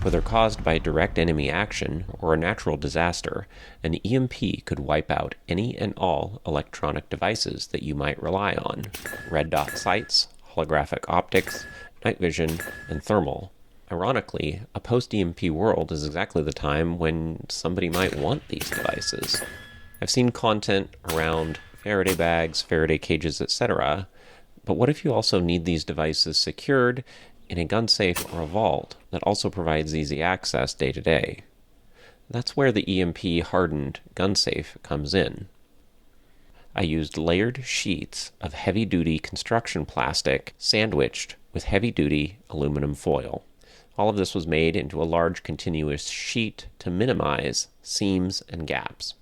Whether caused by direct enemy action or a natural disaster, an EMP could wipe out any and all electronic devices that you might rely on: red dot sights, holographic optics, night vision, and thermal. Ironically, a post-EMP world is exactly the time when somebody might want these devices. I've seen content around Faraday bags, Faraday cages, etc., but what if you also need these devices secured in a gun safe or a vault that also provides easy access day to day? That's where the EMP hardened gun safe comes in. I used layered sheets of heavy-duty construction plastic sandwiched with heavy-duty aluminum foil. All of this was made into a large continuous sheet to minimize seams and gaps.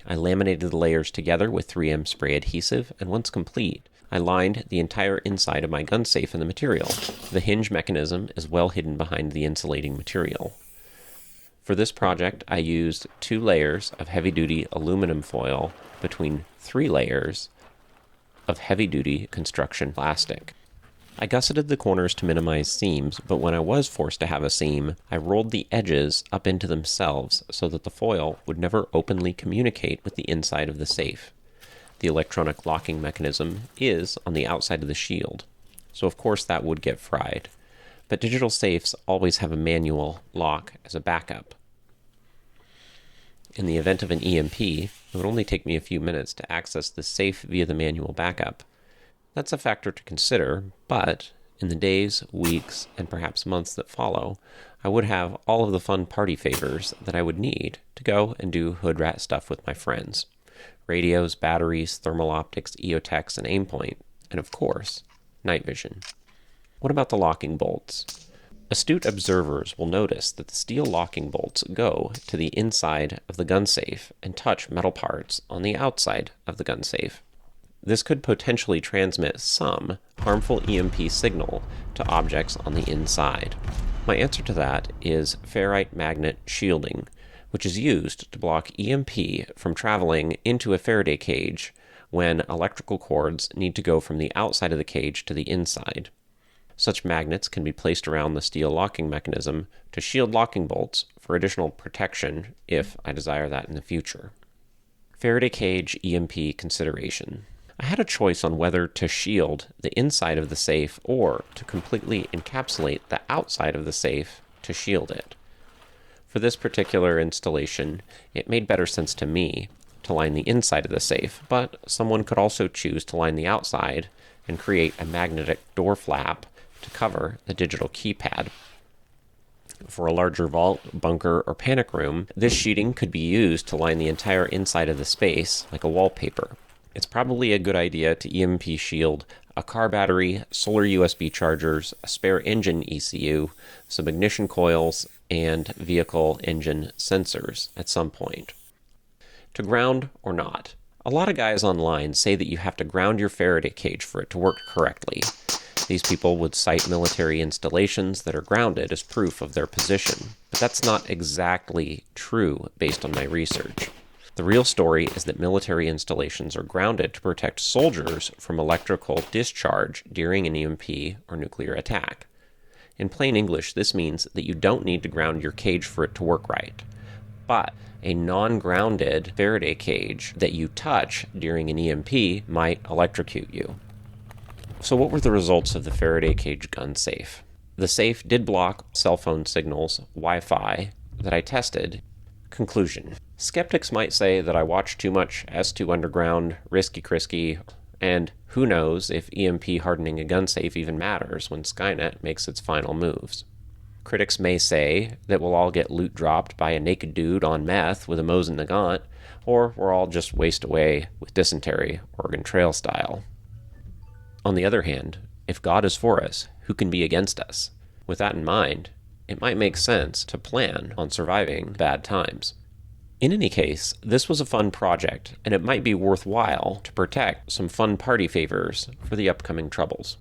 I laminated the layers together with 3M spray adhesive, and once complete, I lined the entire inside of my gun safe in the material. The hinge mechanism is well hidden behind the insulating material. For this project, I used 2 layers of heavy-duty aluminum foil between 3 layers of heavy-duty construction plastic. I gusseted the corners to minimize seams, but when I was forced to have a seam, I rolled the edges up into themselves so that the foil would never openly communicate with the inside of the safe. The electronic locking mechanism is on the outside of the shield, so of course that would get fried. But digital safes always have a manual lock as a backup. In the event of an EMP, it would only take me a few minutes to access the safe via the manual backup. That's a factor to consider, but in the days, weeks, and perhaps months that follow, I would have all of the fun party favors that I would need to go and do hood rat stuff with my friends. Radios, batteries, thermal optics, EOTechs, and aimpoint, and of course, night vision. What about the locking bolts? Astute observers will notice that the steel locking bolts go to the inside of the gun safe and touch metal parts on the outside of the gun safe. This could potentially transmit some harmful EMP signal to objects on the inside. My answer to that is ferrite magnet shielding, which is used to block EMP from traveling into a Faraday cage when electrical cords need to go from the outside of the cage to the inside. Such magnets can be placed around the steel locking mechanism to shield locking bolts for additional protection if I desire that in the future. Faraday cage EMP consideration. I had a choice on whether to shield the inside of the safe or to completely encapsulate the outside of the safe to shield it. For this particular installation, it made better sense to me to line the inside of the safe, but someone could also choose to line the outside and create a magnetic door flap to cover the digital keypad. For a larger vault, bunker, or panic room, this sheeting could be used to line the entire inside of the space like a wallpaper. It's probably a good idea to EMP shield a car battery, solar USB chargers, a spare engine ECU, some ignition coils, and vehicle engine sensors at some point. To ground or not. A lot of guys online say that you have to ground your Faraday cage for it to work correctly. These people would cite military installations that are grounded as proof of their position, but that's not exactly true based on my research. The real story is that military installations are grounded to protect soldiers from electrical discharge during an EMP or nuclear attack. In plain English, this means that you don't need to ground your cage for it to work right. But a non-grounded Faraday cage that you touch during an EMP might electrocute you. So what were the results of the Faraday cage gun safe? The safe did block cell phone signals, Wi-Fi, that I tested. Conclusion. Skeptics might say that I watched too much S2 Underground, Risky Crisky, and who knows if EMP hardening a gun safe even matters when Skynet makes its final moves. Critics may say that we'll all get loot dropped by a naked dude on meth with a Mosin Nagant, or we'll all just waste away with dysentery, Oregon Trail style. On the other hand, if God is for us, who can be against us? With that in mind, it might make sense to plan on surviving bad times. In any case, this was a fun project, and it might be worthwhile to protect some fun party favors for the upcoming troubles.